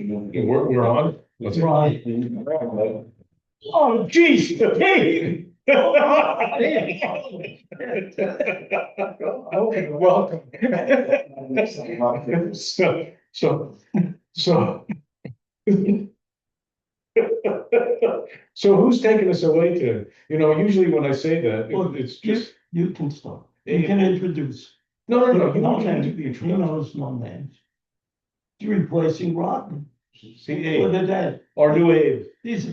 We're on. Let's Right. Oh, geez, hey. Okay, welcome. So. So who's taking us away to, usually when I say that, Well, it's just. You can start. You can introduce. No, No you name. do the He introduction. knows no names. You're replacing Rodney See, for Abe, the day. our new Abe. He's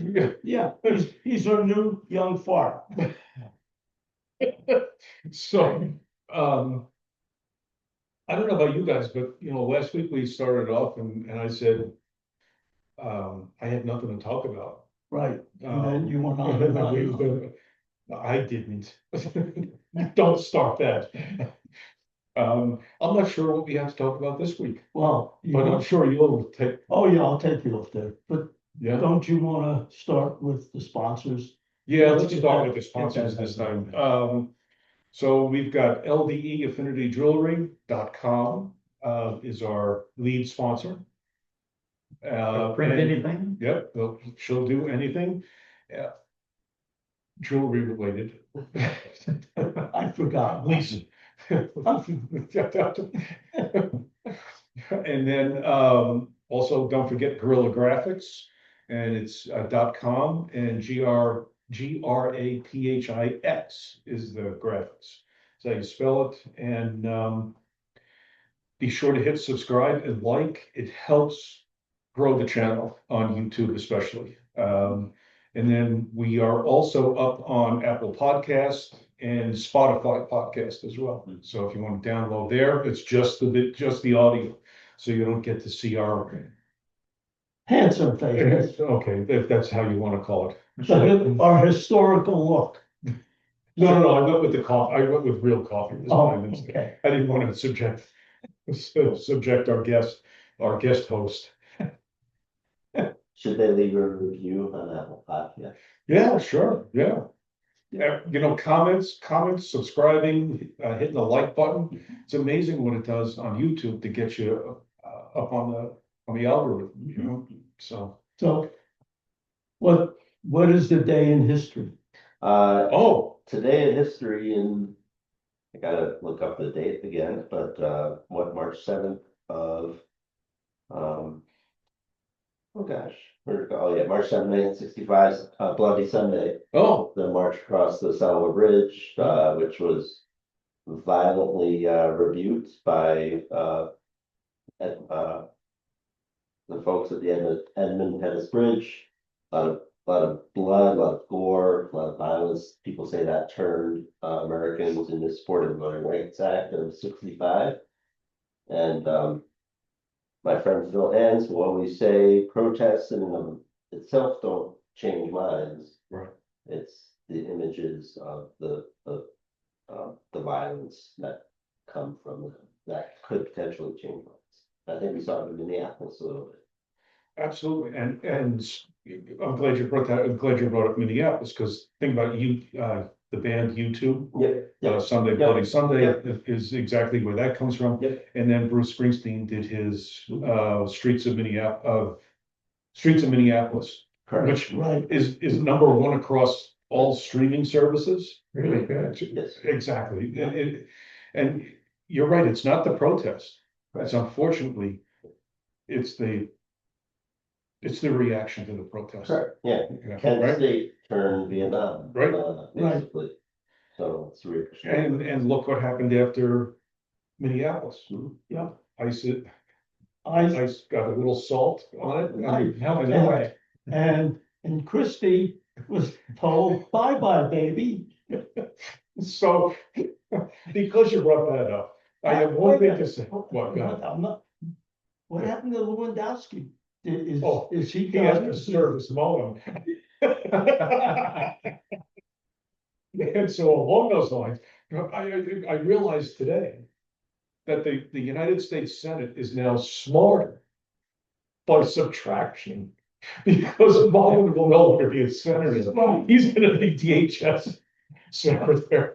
our new young fart. So, I don't know about you guys, but last week we started off and I said, I had nothing to talk about. Right, and then you went on. I didn't. Don't start that. I'm not sure what we have to talk about this week, Well, but I'm sure you'll take. Oh, yeah, I'll take you off there, but Yeah. don't you wanna start with the sponsors? Yeah, let's start with the sponsors this time. So we've got LDEAffinityJewelry.com is our lead sponsor. Print anything? Yep, she'll do anything. Jewelry related. I forgot. Lisa. And then also don't forget Guerrilla Graphics, and it's .com, and GRAPHIX is the graphics. So you spell it, and be sure to hit subscribe and like. It helps grow the channel on YouTube especially. And then we are also up on Apple Podcast and Spotify podcast as well. So if you want to download there, it's just the audio. So you don't get to see our Handsome faces. Okay, if that's how you want to call it. Our historical look. No, I went with the coffee. I went with real coffee this time. Okay. I didn't want to subject our guest host. Should they leave a review on Apple Podcast? Yeah, sure. Yeah. Comments, subscribing, hitting the like button. It's amazing what it does on YouTube to get you up on the algorithm, So what is the day in history? Today in history, I gotta look up the date again, but March 7th of March 7th, 1965, Bloody Sunday. The march across the Selma Bridge, which was violently rebuked by the folks at the Edmund Pettus Bridge. A lot of blood, a lot of gore, a lot of violence. People say that turned Americans into support of the Voting Rights Act of '65. And my friend Phil Hans will always say protests in them itself don't change minds. Right. It's the images of the violence that come from them that could potentially change minds. I think we saw it in Minneapolis a little bit. Absolutely, and I'm glad you brought that. I'm glad you brought up Minneapolis, because think about the band U2. Yeah. Sunday, Bloody Sunday is exactly where that comes from. Yep. And then Bruce Springsteen did his Streets of Minneapolis, Correct. which is #1 across all streaming services. Really? Yes. Exactly. And you're right. It's not the protest. It's unfortunately, it's the reaction to the protest. Correct. Yeah. Kent State turned Vietnam. Right. Basically. So it's real. And look what happened after Minneapolis. Yeah. Ice got a little salt on it. And Christie was told, bye-bye, baby. So, because you brought that up, I have one thing to say. What happened to Lewandowski? Is he has to serve his moment. And so along those lines, I realized today that the United States Senate is now smarter by subtraction, because Mullen will no longer be a senator. He's going to be DHS secretary.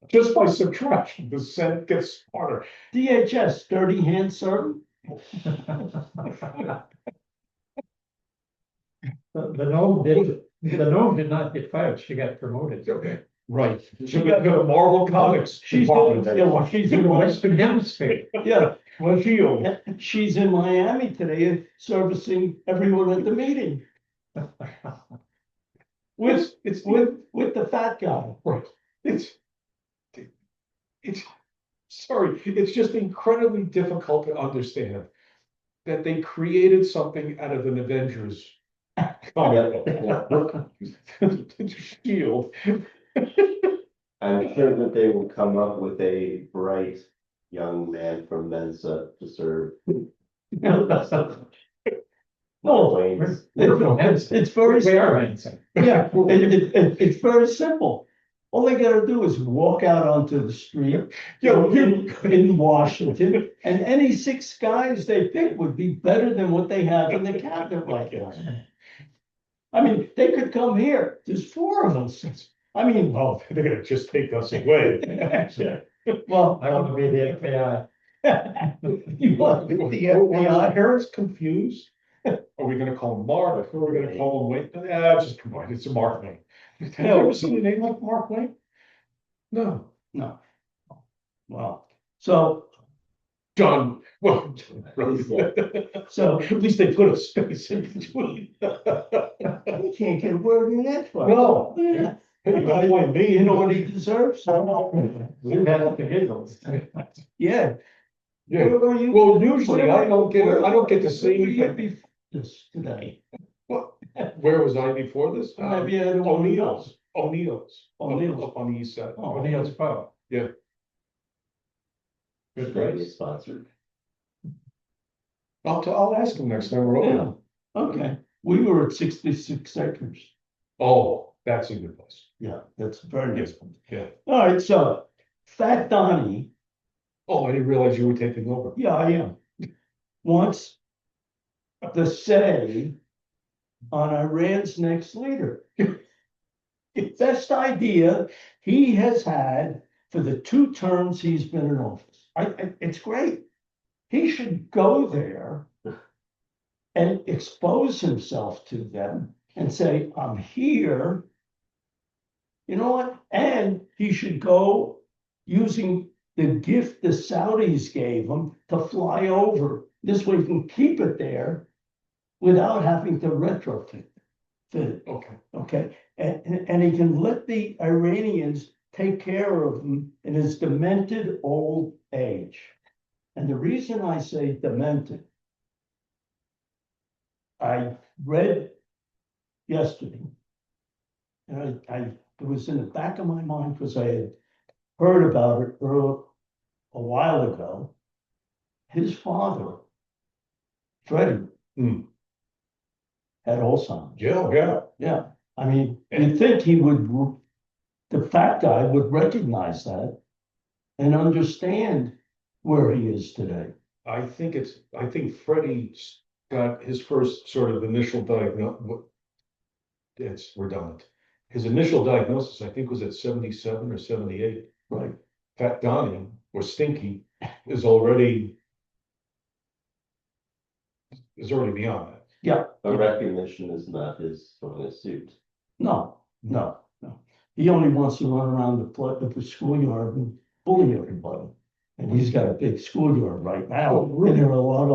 Just by subtraction, the Senate gets smarter. DHS, dirty hand servant? The gnome did not get fired, she got promoted. Okay, right. She got the Marvel Comics. She's department. in, yeah, well, she's in the Western Hemisphere. Yeah, Well, Shield. she's in Miami today servicing everyone at the meeting. With the fat guy. Right, it's, sorry, it's just incredibly difficult to understand that they created something out of an Avengers comic book. Shield. I'm sure that they will come up with a bright young man from Mensa to serve. the rest of No, Wayne's. it's very, We are Hanson. yeah, it's very simple. All they gotta do is walk out onto the street, in Washington, and any 6 guys they pick would be better than what they have in the cabinet right now. I mean, they could come here, there's 4 of us. I mean, Well, they're gonna just take us away. well, I want to be the FBI. you want to be the FBI? Parents confused. Are we gonna call him Mark? Are we gonna call him Wayne? Yeah, just combine. It's a Mark name. Have you ever seen a name like Mark Wayne? No. No. Well, so, John, well, so at least they put a space in between. you can't get a word in that. No. Yeah. Hey, you blame me. You know what he deserves? We've had the giggles. Yeah. Yeah, Where were you? well, usually I don't get to see Where were you anything. before this today. Where was I before this? Maybe I don't O'Neill's. O'Neill's. O'Neill's. Up on the east side. Oh, O'Neill's Pub. Yeah. Good Maybe price. sponsored. I'll ask him next time we're over. Yeah, okay. We were at 66 acres. Oh, that's a good place. Yeah, that's very nice. Yeah. All right, so Fat Donnie, Oh, I didn't realize you were taking over. yeah, I am, wants the say on Iran's next leader. Best idea he has had for the 2 terms he's been in office. It's great. He should go there and expose himself to them and say, I'm here. You know what? And he should go using the gift the Saudis gave him to fly over. This way he can keep it there without having to retrofit it. Okay. Okay, and he can let the Iranians take care of him in his demented old age. And the reason I say demented, I read yesterday, and it was in the back of my mind because I had heard about it a while ago. His father, Freddie, had Alzheimer's. Yeah. Yeah, I mean, you'd think he would, the fat guy would recognize that and understand where he is today. I think Freddie got his first sort of initial diagnosis. It's redundant. His initial diagnosis, I think, was at 77 or 78. Right. Fat Donnie or Stinky is already beyond that. Yeah, But recognition is not his strong suit. no. He only wants to run around the schoolyard and bully everybody. And he's got a big schoolyard right now, Oh, really? and there are a lot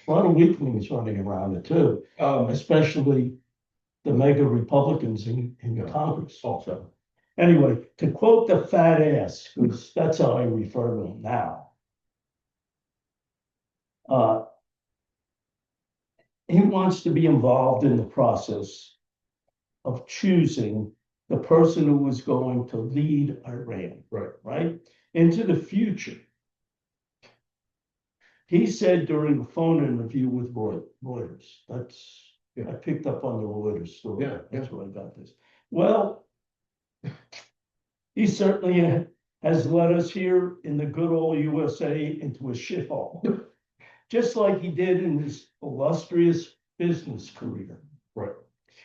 of weaklings running around it too, especially the mega Republicans in Yeah. Congress. Oh. So, anyway, to quote the fat ass, because that's how I refer to him now. He wants to be involved in the process of choosing the person who is going to lead Iran. Right? Into the future. He said during a phone interview with Reuters, I picked up on the Reuters story. Yeah, That's where I got this. Well, he certainly has led us here in the good old USA into a shithole. Just like he did in his illustrious business career. Right.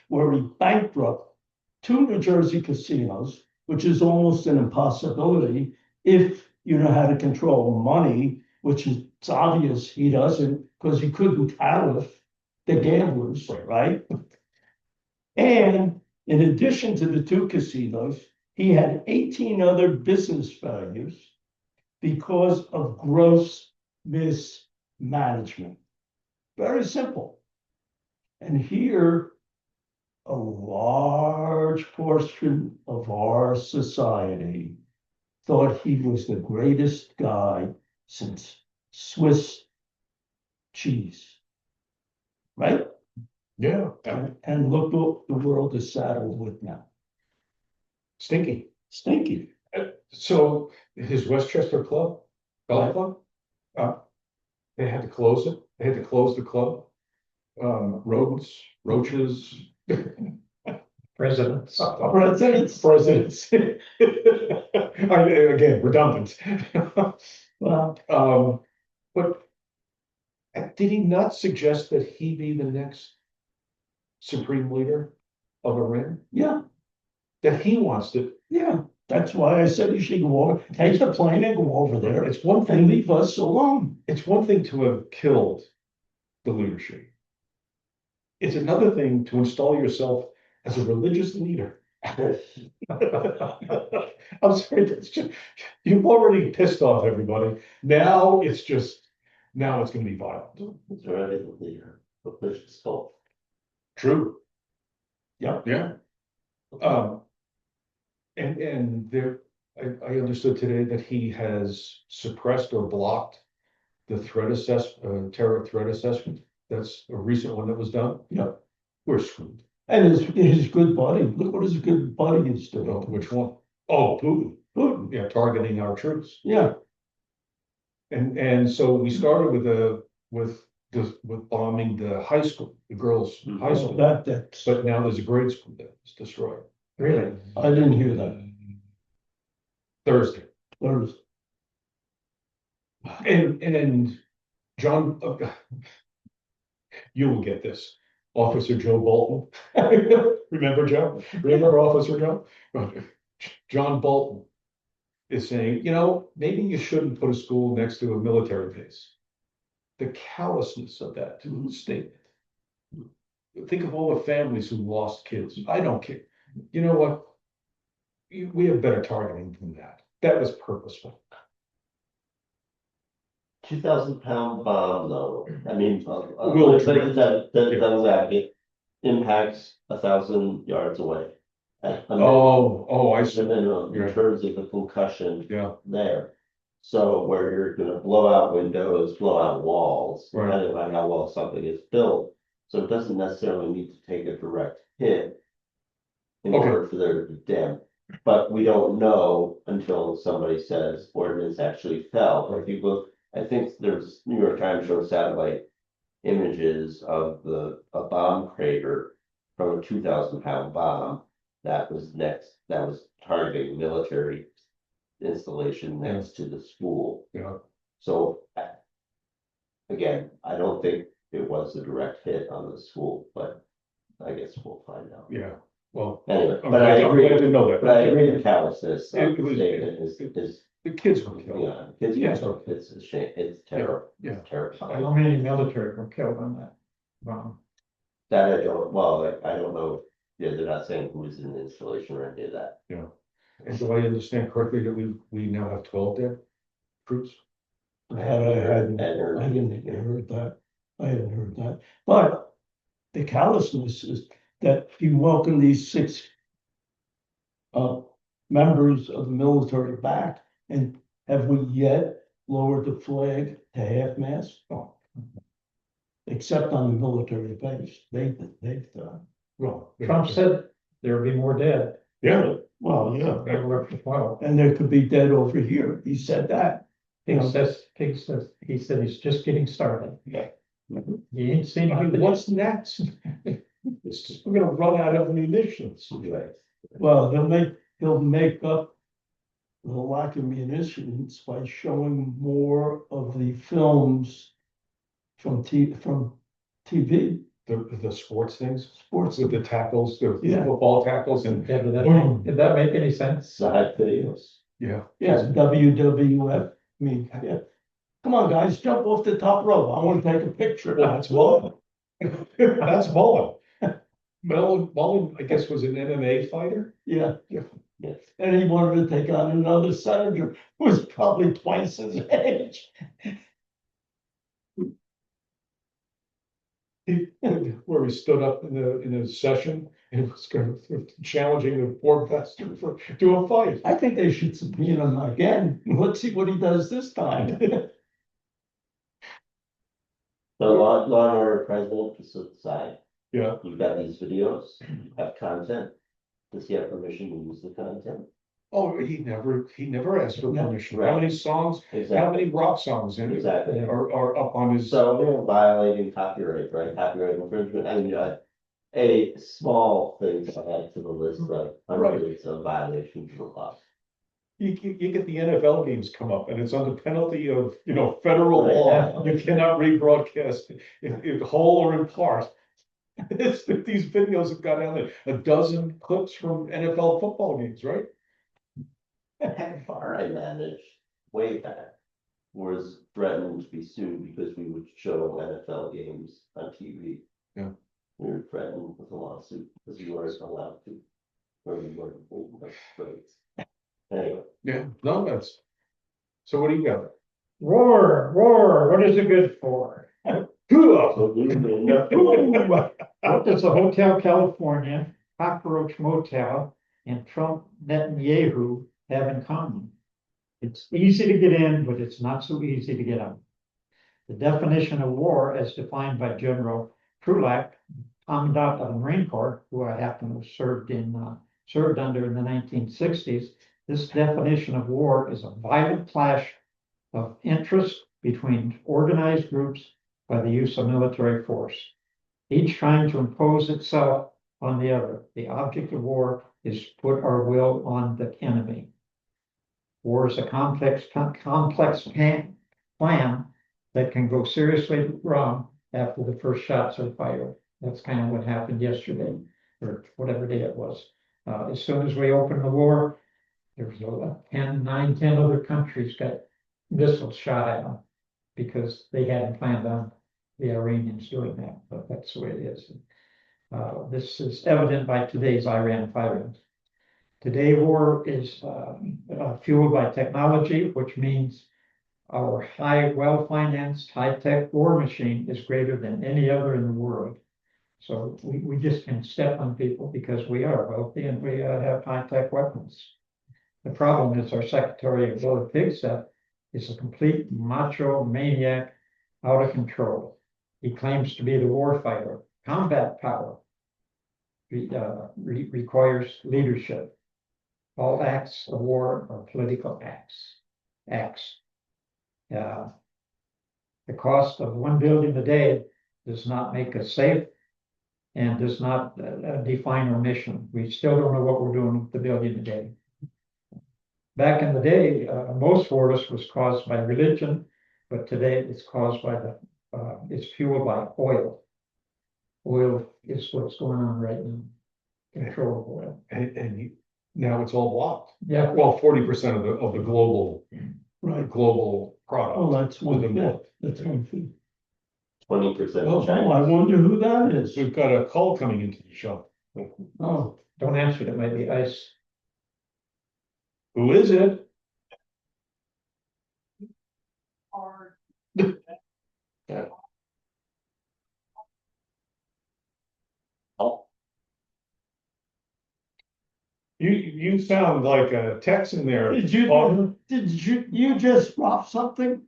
Where he bankrupt 2 New Jersey casinos, which is almost an impossibility if you know how to control money, which is It's obvious he doesn't, because he couldn't tariff the gamblers, right? And in addition to the 2 casinos, he had 18 other business failures because of gross mismanagement. Very simple. And here, a large portion of our society thought he was the greatest guy since Swiss cheese. Right? Yeah, And look what the world is saddled with now. stinky. Stinky. So his Westchester club, golf club, they had to close it. They had to close the club. Rodents, roaches. Presidents. Presidents. Again, redundant. Well, But did he not suggest that he be the next supreme leader of Iran? yeah, That he wants to. yeah. That's why I said you should go over, take the plane and go over there It's one and thing. leave us alone. It's one thing to have killed the leadership. It's another thing to install yourself as a religious leader. I'm sorry, that's just, you've already pissed off everybody. Now it's gonna be violent. It's already the leader, the religious cult. True. Yeah. Yeah. And there, I understood today that he has suppressed or blocked the terror threat assessment. That's a recent one that was done. Yeah. We're screwed. And his good buddy, look what his good buddy is Oh, doing. which one? Oh, Putin. Putin. Yeah, targeting our troops. Yeah, And so we started with bombing the high school, the girls' high school. that's, But now there's a grade school that was destroyed. Really? I didn't hear that. Thursday. There's, And John, you will get this. Officer Joe Bolton. Remember Joe? Remember Officer Joe? John Bolton is saying, maybe you shouldn't put a school next to a military base. The callousness of that statement. Think of all the families who lost kids. I don't care. You know what? We have better targeting than that. That was purposeful. 2,000-pound bomb, though. I mean, Will that impacts 1,000 yards away. I see. The minimum in Yeah. terms of the concussion Yeah, there. So where you're gonna blow out windows, blow out walls, Right. depending on how well something is built. So it doesn't necessarily need to take a direct hit in Okay. order for there to be damage. But we don't know until somebody says ordnance actually fell. If you look, I think there's New York Times showed satellite images of a bomb crater from a 2,000-pound bomb that was targeting military installation next to the school. yeah. So again, I don't think it was a direct hit on the school, but I guess we'll find out. Yeah, well, Anyway, I'm but I glad agree, I didn't know that. but I agree the callousness It of the was- statement it- is, The kids were killed. yeah, it's, Yeah. it's a shame, it's terrible. Yeah. It's terrifying. How many military were killed on that bomb? That I don't, well, like, I don't know, yeah, they're not saying who was in the installation or any of that. And do I understand correctly that we now have 12 dead troops? I hadn't heard that. I hadn't heard that. But the callousness is that you welcome these 6 members of the military back, and have we yet lowered the flag to half-mast? Oh, Except on the military base, they've done. well. Trump said there would be more dead. Yeah, Well, yeah, They were up to 12. and there could be dead over here. He said that. He said he's just getting started. Yeah. He ain't seen I mean, nothing. what's next? We're gonna run out of munitions. Well, he'll make up the lack of munitions by showing more of the films from TV, The sports things, sports. with the tackles, the Yeah. football tackles and, Yeah, Boom. did that make any sense? Side videos. yeah. Yes, WWF, I mean, yeah, Come on, guys, jump off the top rope. I want to take a picture. Well, that's Mullen. That's Mullen. Mullen, I guess, was an MMA fighter. Yeah, Yes. and he wanted to take on another senator who was probably twice his age. Where he stood up in a session and was challenging the poor bastard to a fight. I think they should subpoena him again. Let's see what he does this time. The law and order president is aside. Yeah, You've got these videos, have content. Does he have permission to use the content? oh, he never asked for No. permission. How many songs, how Exactly, many rock songs in it exactly. are up on his? So they're violating copyright, right? Copyright infringement, I mean, a small thing to add to the list of hundreds of violations of the law. You get the NFL games come up and it's under penalty of, federal Right. law. You cannot rebroadcast in whole or in part. These videos have got out a dozen clips from NFL football games, right? Bar I managed way back was threatened to be sued because we would show NFL games on TV. Yeah. We were threatened with a lawsuit because we weren't allowed to. Or we weren't rates. Anyway, Yeah, no, so what do you got? War, what is it good for? so we may not- What does the Hotel California, Cockroach Motel, and Trump Netanyahu have in common? It's easy to get in, but it's not so easy to get out. The definition of war, as defined by General Krulak, Commandant of the Marine Corps, who I happen to have served under in the 1960s, this definition of war is a violent clash of interest between organized groups by the use of military force, each trying to impose itself on the other. The object of war is to put our will on the enemy. War is a complex plan that can go seriously wrong after the first shots are fired. That's kind of what happened yesterday, or whatever day it was. As soon as we opened the war, there was 10 other countries got missiles shot at them because they hadn't planned on the Iranians doing that, but that's the way it is. This is evident by today's Iran firing. Today, war is fueled by technology, which means our well-financed, high-tech war machine is greater than any other in the world. So we just can step on people because we are wealthy and we have high-tech weapons. The problem is our Secretary of War Pigset is a complete macho maniac out of control. He claims to be the war fighter. Combat power requires leadership. All acts of war are political acts. The cost of one building a day does not make us safe and does not define our mission. We still don't know what we're doing with the building a day. Back in the day, most wars was caused by religion, but today it's caused by it's fueled by oil. Oil is what's going on right now. Control of oil. And now it's all blocked. Yeah. Well, 40% of the global Right. product. Oh, that's has been 1/5. blocked. That's 1/5. 20% Oh, I China. wonder who that is. We've got a call coming into the show. Oh, Don't answer, it might be ice. Who is it? Yeah. Oh, You sound like a Texan there. did you just drop something?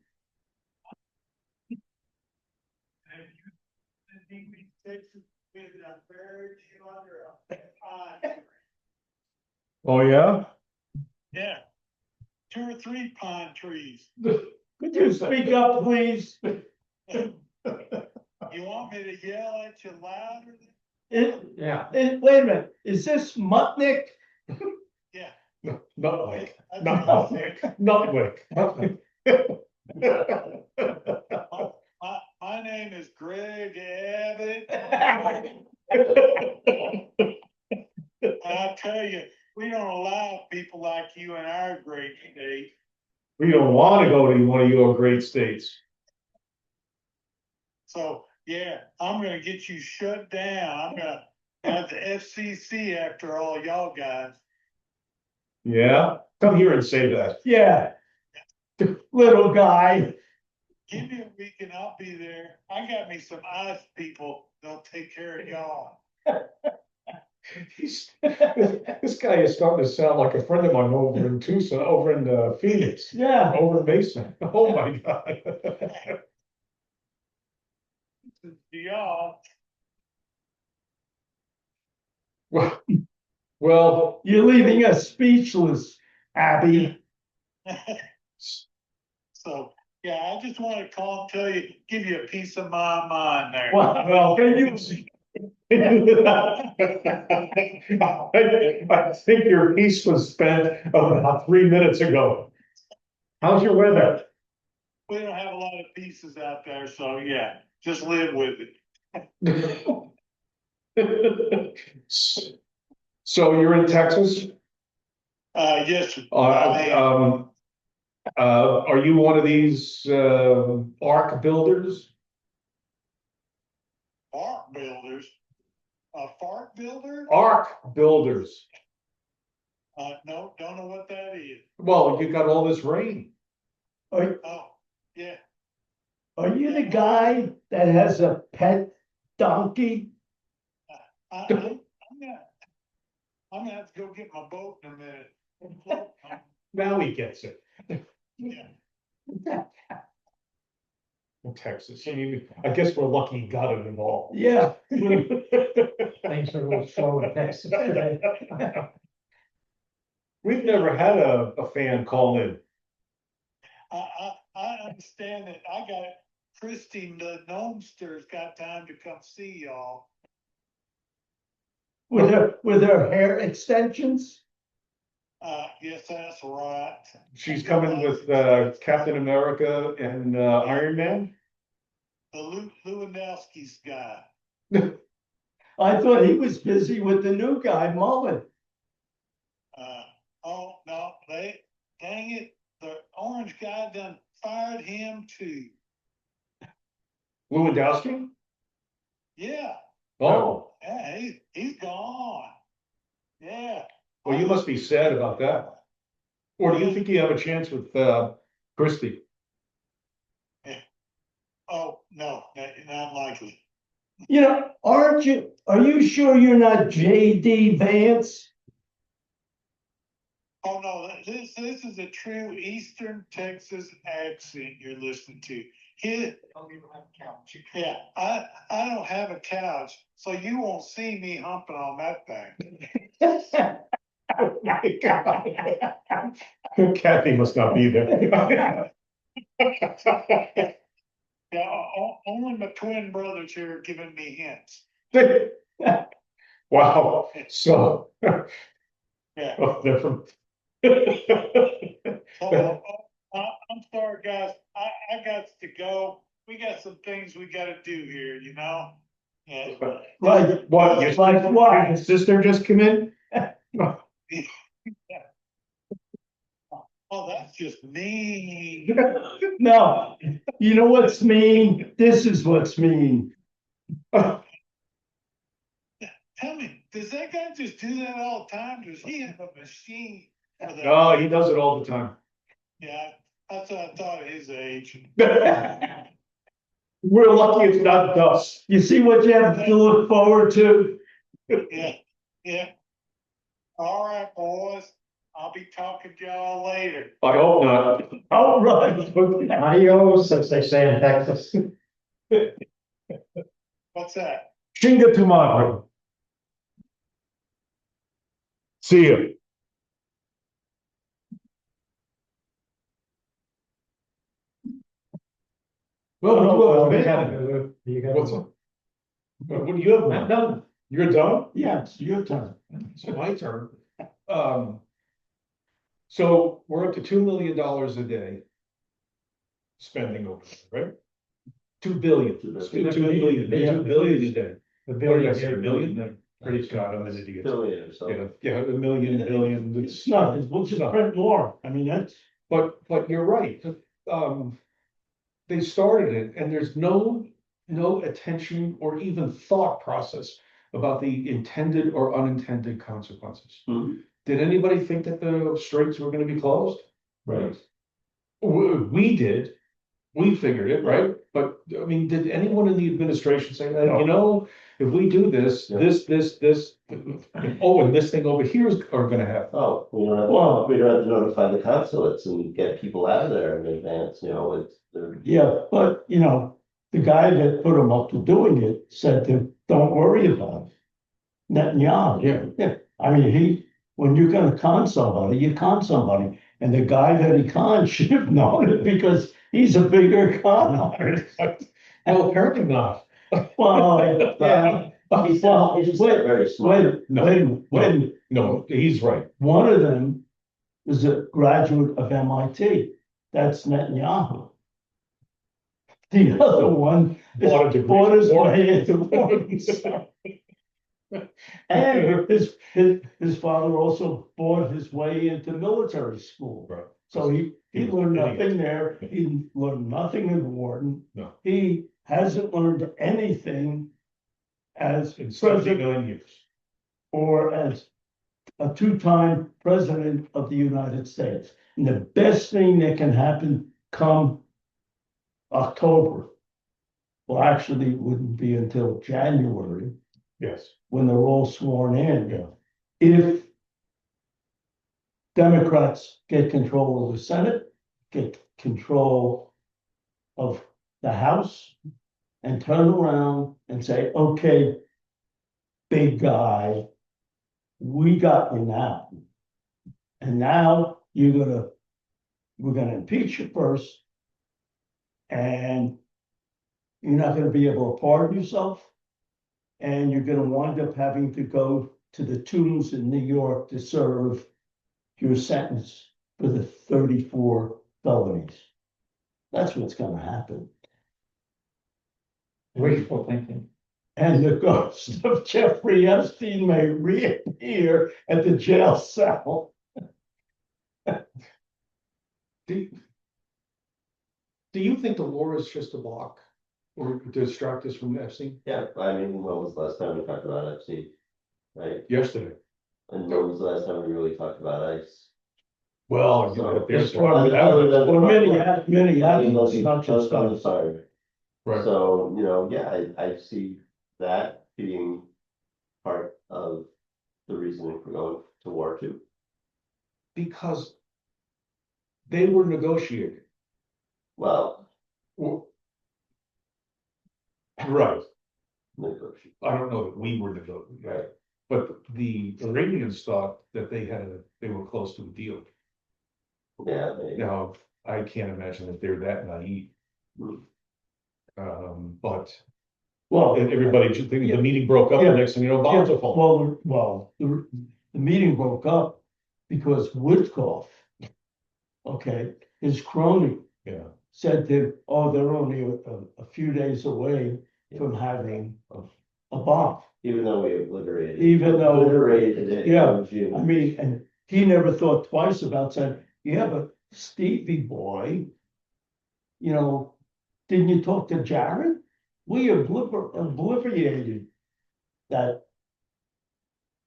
Oh, yeah? Yeah, 2 or 3 pine trees. Could you speak up, please? You want me to yell at you louder? Yeah. Wait a minute, is this Mutnick? Yeah. Nutwick. That's- Nutwick. My name is Greg Abbitt. And I tell you, we don't allow people like you in our great state. We don't wanna go to one of your great states. So, yeah, I'm gonna get you shut down. I'm gonna have the FCC after all y'all guys. Yeah, come here and say that. Yeah. Little guy. Give me a week and I'll be there. I got me some ice people. They'll take care of y'all. This guy is starting to sound like a friend of mine over in Tucson, over in Phoenix, Yeah. over in Mason. Oh, my God. Y'all. Well, You're leaving us speechless, Abby. So, yeah, I just want to call and tell you, give you a piece of my mind there. well, I think your piece was spent about 3 minutes ago. How's your weather? We don't have a lot of pieces out there, so yeah, just live with it. So you're in Texas? Yes. Are you one of these arc builders? Fart builders. A fart builder? Arc builders. No, don't know what that is. Well, you got all this rain. Are, Oh, yeah. are you the guy that has a pet donkey? I'm gonna have to go get my boat in a minute. Now he gets it. Yeah. In Texas. I mean, I guess we're lucky he got it involved. Yeah. Things are a little slow in Texas today. We've never had a fan call in. I understand that. I got Christine, the gnomester's got time to come see y'all. With her hair extensions? Yes, that's right. She's coming with Captain America and Iron Man. The Lewandowski's guy. I thought he was busy with the new guy, Mullen. Oh, no, dang it, the orange guy done fired him too. Lewandowski? Yeah, Oh, yeah, he's gone. Yeah. well, you must be sad about that. Or do you think you have a chance with Christie? Oh, no, not likely. You know, are you sure you're not JD Vance? Oh, no, this is a true Eastern Texas accent you're listening to. Yeah, I don't have a couch, so you won't see me humping on that thing. Oh my God. Kathy must not be there. Yeah, only my twin brothers here are giving me hints. Wow, so. Yeah. Oh, different. So, I'm sorry, guys. I got to go. We got some things we gotta do here, you know? Yeah. Like What, like what? your sister just come in? Oh, that's just mean. No, you know what's mean? This is what's mean. Tell me, does that guy just do that all the time? Does he have a machine for that? No, he does it all the time. Yeah, that's what I thought at his age. We're lucky it's not dust. You see what you have to look forward to? Yeah, yeah. All right, boys. I'll be talking to y'all later. I hope not. All right. Adios, as they say in Texas. What's that? Chinga tomorrow. See you. Well, You got what's up? What do you have? I'm done. You're done? Yeah, it's your turn. It's my turn. So we're up to $2 million a day. Spending over there, right? 2 billion. 2 billion, 2 billion a day. The What did I billion. say, a million? Pretty God, I'm an idiot. Billion or so. Yeah, a million, billion. It's nothing, we'll just print more. I mean, that's, but you're right. They started it and there's no attention or even thought process about the intended or unintended consequences. Mhm. Did anybody think that the straits were gonna be closed? Right. We did, we figured it, right? But, I mean, did anyone in the administration say, you know, if we do this, Yeah. this, oh, and this thing over here is are gonna happen? Oh, Well- we don't have to notify the consulates and get people out of there in advance, you know, it's, they're. Yeah, but you know, the guy that put him up to doing it said to, don't worry about it. Netanyahu. Yeah. I mean, when you're gonna con somebody, you con somebody. And the guy that he conned should have known it because he's a bigger con artist. Well, apparently not. Well, yeah. He's Well, just not very smart. No, he's right. one of them was a graduate of MIT. That's Netanyahu. The other one Bought a degree. bought his way into law. And his father also bought his way into military school. Right. So he He was learned an idiot. nothing there. He learned nothing in Wharton. No. He hasn't learned anything as In president 79 years. or as a two-time president of the United States. And the best thing that can happen come October, well, actually, it wouldn't be until January, Yes. when they're all sworn in. Yeah. If Democrats get control of the Senate, get control of the House, and turn around and say, okay, big guy, we got you now. And now we're gonna impeach you first. And you're not gonna be able to pardon yourself. And you're gonna wind up having to go to the tombs in New York to serve your sentence for the 34 felonies. That's what's gonna happen. Wishful thinking. And the ghost of Jeffrey Epstein may reappear at the jail cell. Do you think the war is just a block or to distract us from Epstein? Yeah, I mean, when was the last time we talked about Epstein? Right, Yesterday. and when was the last time we really talked about ICE? Well, So, there's Or Minneapolis, not just I'm us. sorry. right. So, you know, yeah, I see that being part of the reasoning for going to war too. Because they were negotiating. Well, Well, right. negotiate, I don't know that we were negotiating, right? but the Iranians thought that they were close to a deal. Yeah, Now, I can't imagine that they're that naive. But Well, everybody just thinking the meeting broke up, Yeah. the next thing you know, bombs are falling. the meeting broke up because Woodcock, okay, his crony Yeah, said to, oh, they're only a few days away from having a bomb. even though we obliterated. Even though- Obliterated it. Yeah, in June. I mean, and he never thought twice about saying, yeah, but Stevie boy, you know, didn't you talk to Jared? We obliterated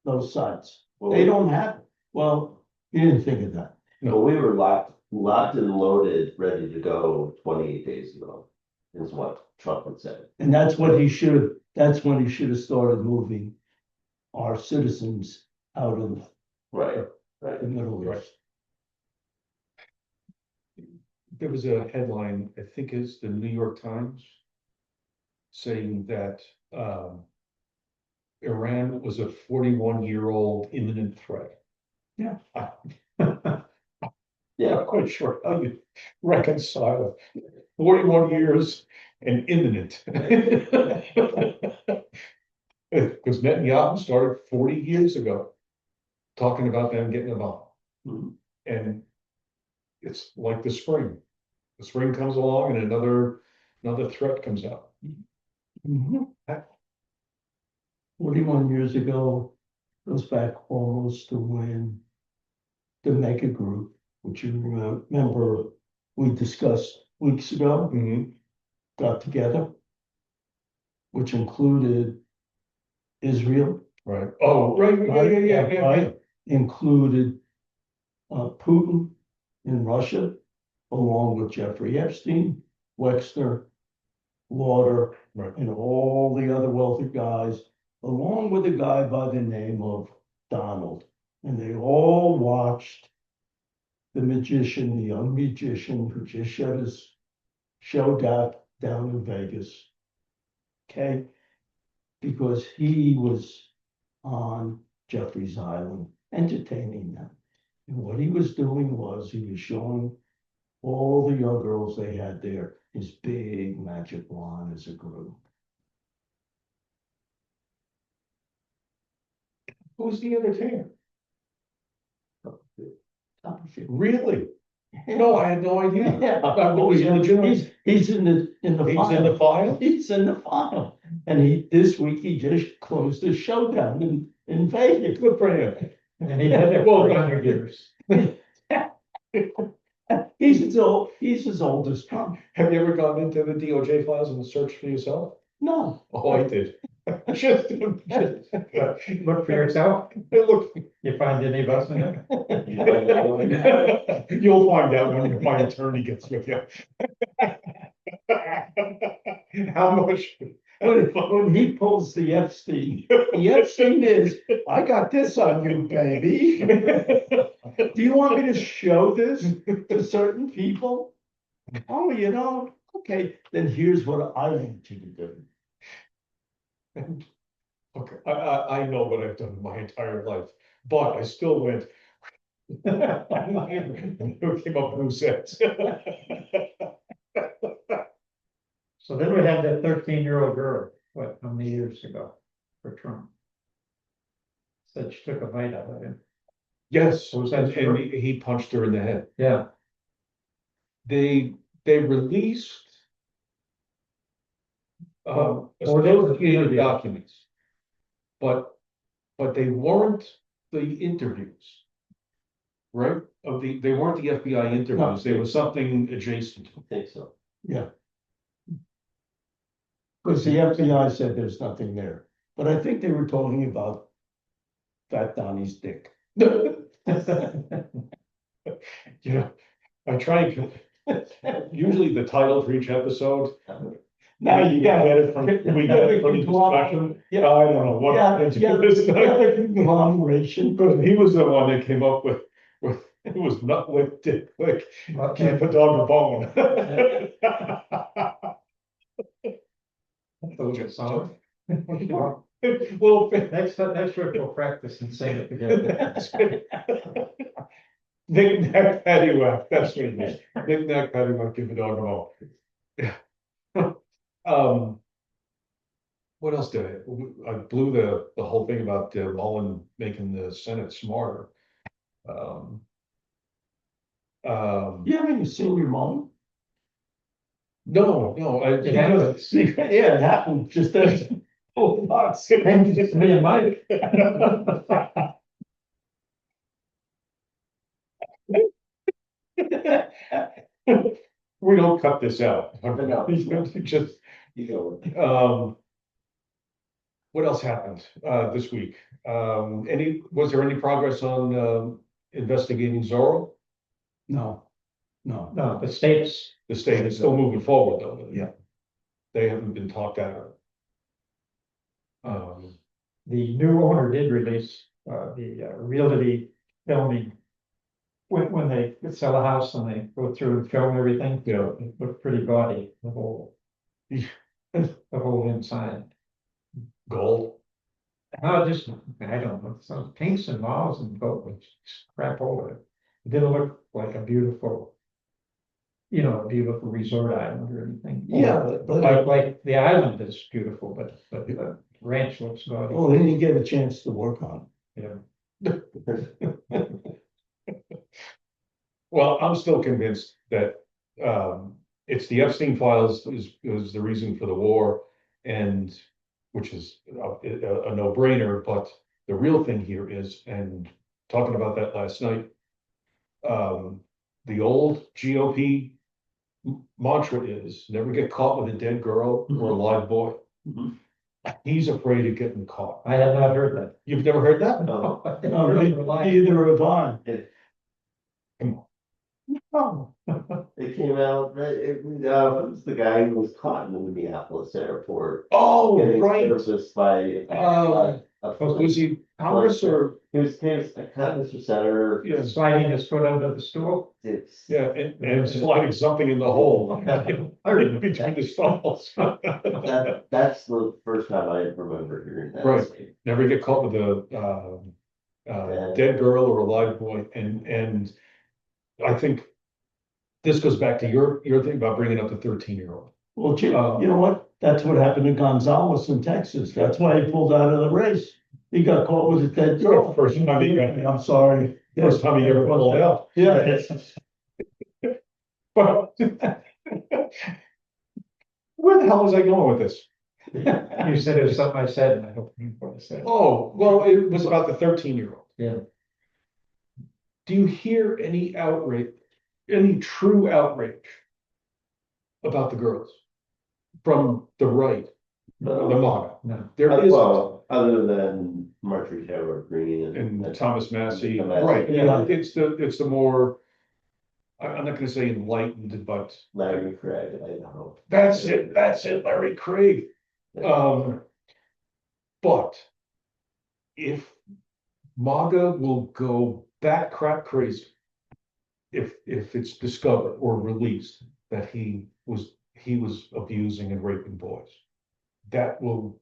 those sites. Well, They don't have, well, he didn't think of that. Well, we were locked and loaded, ready to go 28 days ago, is what Trump had said. And that's when he should have started moving our citizens out of Right, right. the Middle Right. East. there was a headline, I think is the New York Times, saying that Iran was a 41-year-old imminent threat. Yeah. Yeah, Not quite sure how you reconcile 41 years and imminent. Because Netanyahu started 40 years ago talking about them getting a bomb. Mhm. And it's like the spring. The spring comes along and another threat comes out. Mhm. 41 years ago, goes back almost to when, to make a group, which you remember we discussed weeks ago, Mhm. got together, which included Israel, Right. Oh, right, yeah. right, included Putin in Russia, along with Jeffrey Epstein, Wexner, Lauder, Right. and all the other wealthy guys, along with a guy by the name of Donald. And they all watched the magician, the young magician who just shut his show down in Vegas. Okay, because he was on Jeffrey's Island entertaining them. And what he was doing was he was showing all the young girls they had there his big magic wand as a group. Who's the entertainer? Copperfield. Really? No, I had no idea. Yeah. I was in the joint. He's in the He's in the file? He's in the file. And this week he just closed his show down in Vegas. Good for him. And he did it for 100 years. He's as old as Trump. Have you ever gone into the DOJ files and searched for yourself? No. Oh, I did. Just Look for yourself, look. you find any of us in it? You'll find out when my attorney gets with you. How much? When he pulls the Epstein is, I got this on you, baby. Do you want me to show this to certain people? Oh, okay, then here's what I want you to do. Okay, I know what I've done my entire life, but I still went. Who came up with who says? So then we had that 13-year-old girl, what, how many years ago for Trump? Said she took a bite out of him. Yes, Was that and true? he punched her in the head. Yeah. They released Or associated those- documents. But they weren't the interviews. Right? They weren't the FBI interviews, they were something adjacent. I think so. Yeah. Because the FBI said there's nothing there, but I think they were talking about Fat Donnie's dick. Yeah, I try and, usually the title for each episode. Now you got get it from, we get it from the discussion. Yeah, I don't know what. Conglomeration. Because he was the one that came up with, it was not with dick, like, keep a dog a bone. Those are solid. Well, Next trip we'll practice and sing it together. knick-knack, paddywhack, that's what it is. Knick-knack, paddywhack, give a dog a bone. What else did I blew the whole thing about Mullen making the Senate smarter. You haven't seen your mom? No, It happens. Yeah, it happened just as. Oh, lots. Thank you, me and Mike. we don't cut this out. No. Just, You know, what else happened, this week? Was there any progress on, investigating Zorro? No. No, the states, The state is still moving forward though. Yeah. They haven't been talked out of. the new owner did release, the realty filming. When they sell a house and they go through and film everything, Yeah. it looked pretty gaudy, the whole inside. Gold. No, just, I don't know, some pinks and mauves and gold, which crap over it. It didn't look like a beautiful, a beautiful resort island or anything. Yeah, but Like the island is beautiful, but the ranch looks gaudy. well, then you get a chance to work on Yeah. Well, I'm still convinced that, it's the Epstein files is the reason for the war, and which is a no-brainer, but the real thing here is, and talking about that last night, the old GOP mantra is never get caught with a dead girl or a live boy. Mhm. He's afraid of getting caught. I have not heard that. You've never heard that? No. No, neither have I. Oh. It came out that it was the guy who was caught in the Minneapolis airport. Oh, Getting right. serviced by. Was he Congress or? He was a Congress or senator. Yes, Sliding his foot under the stool. It's. yeah, and sliding something in the hole. I remember Between the stalls. That's the first time I remember hearing that. Right. Never get caught with a dead girl or a live boy, and I think this goes back to your thing about bringing up the 13-year-old. Well, you know what? That's what happened to Gonzalez in Texas. That's why he pulled out of the race. He got caught with a dead girl. First time he got, I'm sorry. first time he ever pulled out. Yeah. But where the hell was I going with this? You said it was something I said, and I don't remember what I said. Oh, well, it was about the 13-year-old. Yeah. Do you hear any outrage, any true outrage about the girls from the right, the MAGA? No. There is, Well, other than Marjorie Taylor Greene and Thomas Massey, Massey. right, Yeah. it's the more, I'm not gonna say enlightened, but Larry Craig, I don't know. that's it, Larry Craig. But if MAGA will go bat crap crazy, if it's discovered or released that he was abusing and raping boys, that's the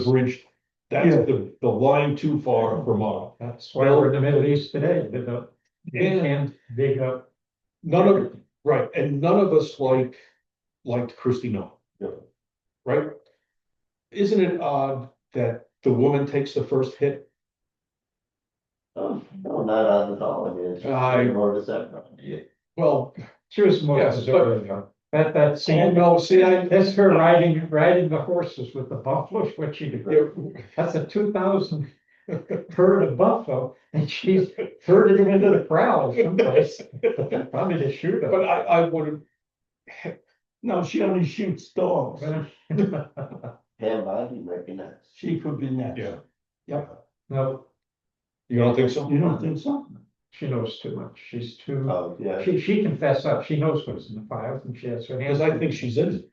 bridge, that's Yeah. the line too far for MAGA. That's why we're in the Middle East today, and big up. None of, right, and none of us liked Christy Noem. Yeah. Right? Isn't it odd that the woman takes the first hit? Oh, no, not odd at all. I mean, it's more of a separate. Yeah. Well, She was more Yes, deserving. That oh, scene, no, see, that's her riding the horses with the buffalo, what she did. yeah, That's a 2,000 herd of buffalo, and she's herded them into the crowd someplace, probably to shoot them. but I would No, she only shoots dogs. Pam Bondi might be next. She could be next. yeah. Yep. No, You don't think so? You don't think so? she knows too much, she's too, Oh, yeah. she can fess up, she knows what's in the files, and she has her hands. Because I think she's in it.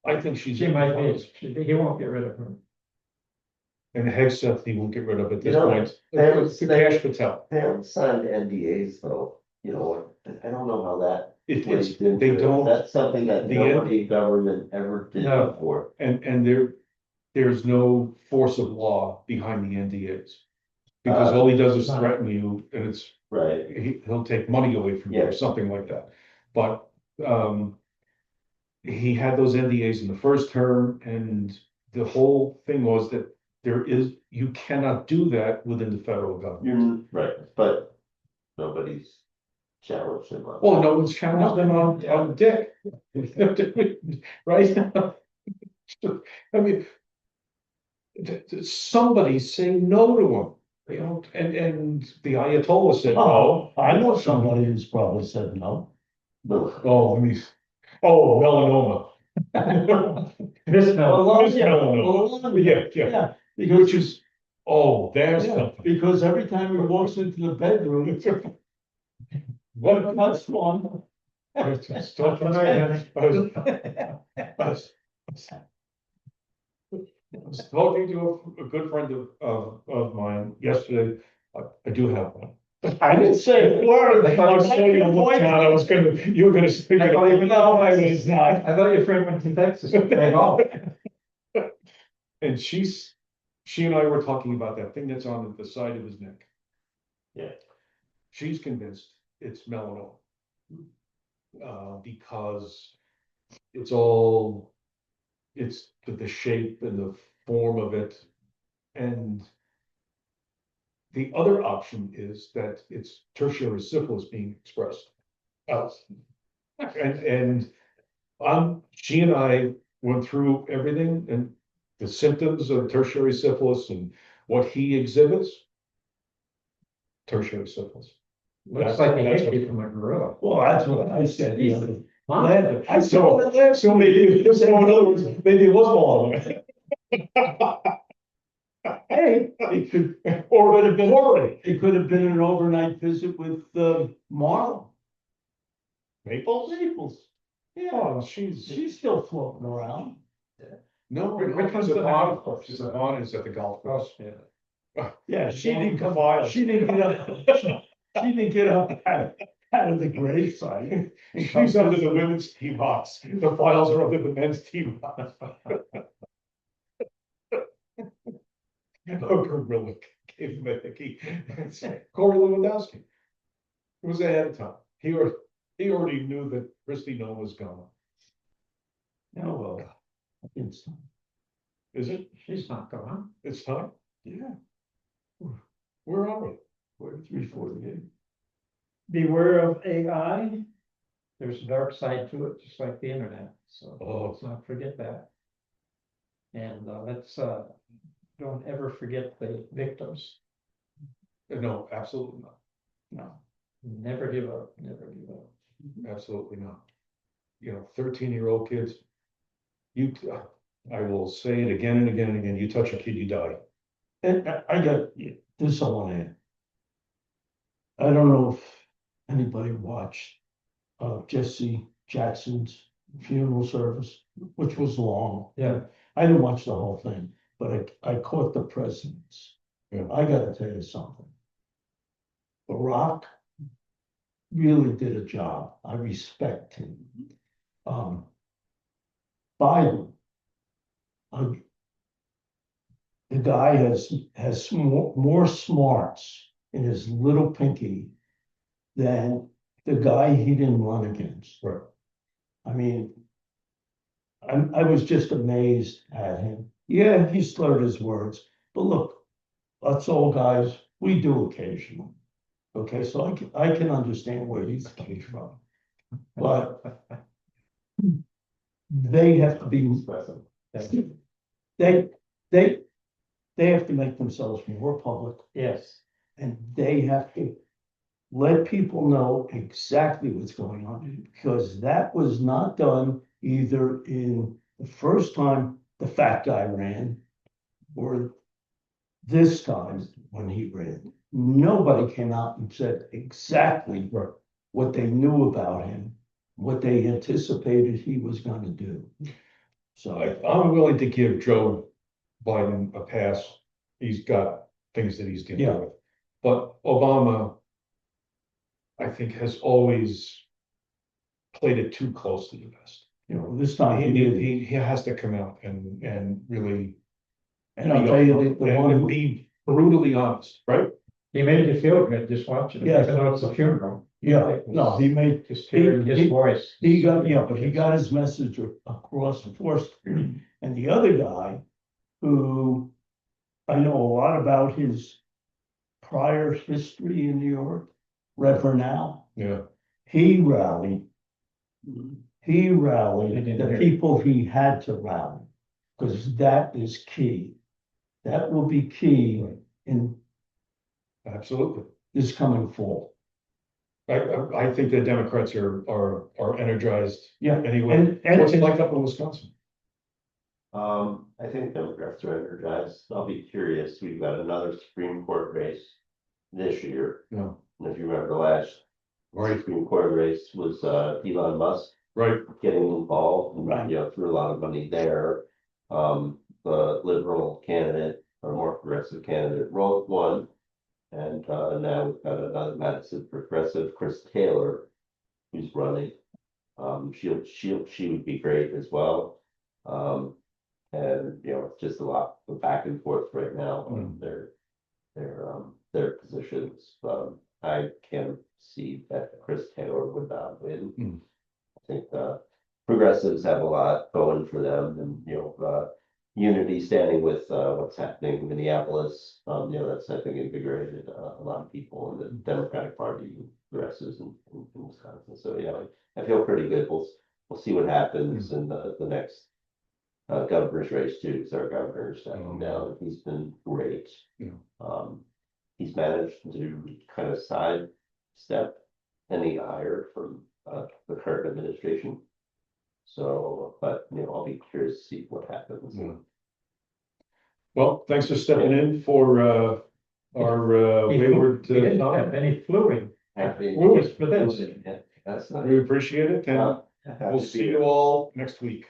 I think she's. She might be, he won't get rid of her. And Hegseth, he won't get rid of at this You know, point. Pam's- Cash Patel. Pam signed NDAs though, you know, I don't know how that. It's, plays into they it. don't, That's something that the nobody government ever did No. before. and there's no force of law behind the NDAs. Because all he does is threaten you, and it's, Right, he'll take money away from you or Yeah. something like that. But, he had those NDAs in the first term, and the whole thing was that you cannot do that within the federal government. you're right, but nobody's challenged him on. Well, no one's challenged them on Dick. Right? I mean, somebody say no to him, you know, and the Ayatollah said no. Oh, I know somebody who's probably said no. No. Oh, let me, melanoma. This no, Miss Melanoma. Yeah. Because, Which is, there's yeah, something. because every time he walks into the bedroom, What, that's one. Still tonight, I was talking to a good friend of mine yesterday. I do have one. I didn't say a word. I saw you look down, you were gonna speak. I thought you- No, I was not. I thought your friend went to Texas to play golf. And she and I were talking about that thing that's on the side of his neck. Yeah. She's convinced it's melanoma. Because it's the shape and the form of it. And the other option is that it's tertiary syphilis being expressed out. And she and I went through everything and the symptoms of tertiary syphilis and what he exhibits. Tertiary syphilis. Looks like they hit you from a gorilla. Well, that's what I said the other. Huh? I saw it last. So maybe, so in other words, maybe it was long. Hey, it could, Or would have been already. it could have been an overnight visit with, Marla Maples? Naples. Yeah, Oh, she's, she's still floating around. no, Which one's she's the a golf course? She's a Vaughn is at the golf course. Yeah, she didn't come, Files. she didn't get up, she didn't get up out of the gravesite. She's under the women's tee box. The files are under the men's tee box. Oh, gorilla gave him a hickey. Corey Lewandowski. It was ahead of time. He already knew that Christy Nolan was gone. Oh, well, it's, Is it? She's not gone. It's time? Yeah. Where are we? we're 348. Beware of AI. There's a dark side to it, just like the internet, so Oh. let's not forget that. And let's don't ever forget the victims. No, absolutely not. No, Never give up, never give up. Absolutely not. You know, 13-year-old kids. I will say it again and again and again, you touch a kid, you die. and I got, this I want to add. I don't know if anybody watched, Jesse Jackson's funeral service, which was long. Yeah. I didn't watch the whole thing, but I caught the presence. Yeah. I gotta tell you something. Barack really did a job. I respect him. Biden. The guy has more smarts in his little pinky than the guy he didn't run against. Right. I mean, I was just amazed at him. Yeah, he slurred his words, but look, us old guys, we do occasionally. Okay, so I can understand where he's coming from. But they have to be, Expressive. they have to make themselves more public, Yes, and they have to let people know exactly what's going on, because that was not done either in the first time the fat guy ran or this time when he ran. Nobody came out and said exactly what they knew about him, what they anticipated he was gonna do. So, I'm willing to give Joe Biden a pass. He's got things that he's dealing Yeah. with. But Obama, I think, has always played it too close to the vest. you know, this time he did. He has to come out and really. And I'll tell you, the and one, be brutally honest, right? he made you feel good just watching it, Yes. even though it's a funeral. yeah, no, he made, Just hearing his voice. he got, yeah, but he got his message across the force. And the other guy, who I know a lot about his prior history in New York, Reverend Al, Yeah. he rallied. He I rallied didn't the hear. people he had to rally, because that is key. That will be key in Absolutely. this coming fall. I think the Democrats are energized Yeah, anyway. and What's it like up in Wisconsin? I think Democrats are energized. I'll be curious. We've got another Supreme Court race this year. Yeah. And if you remember the last Right. Supreme Court race was Elon Musk Right. getting involved and, Right. you know, threw a lot of money there. The liberal candidate or more progressive candidate won. And now we've got another Madison progressive, Chris Taylor, who's running. She would be great as well. And you know, it's just a lot of back and forth right now on their positions. I can see that Chris Taylor would not win. I think progressives have a lot going for them, and you know, unity standing with what's happening in Minneapolis. You know, that's I think invigorated a lot of people in the Democratic Party, progressives in Wisconsin. So yeah, I feel pretty good. We'll see what happens in the next governor's race too, because our governor's stepping down. He's been great. Yeah. He's managed to kind of side step any higher from the current administration. So, but I'll be curious to see what happens. Yeah. Well, thanks for stepping in for our wayward We didn't have time. any fluid. Happy- Fluid for this. Yeah, that's not. We appreciate it, and Happy we'll to be see here. you all next week.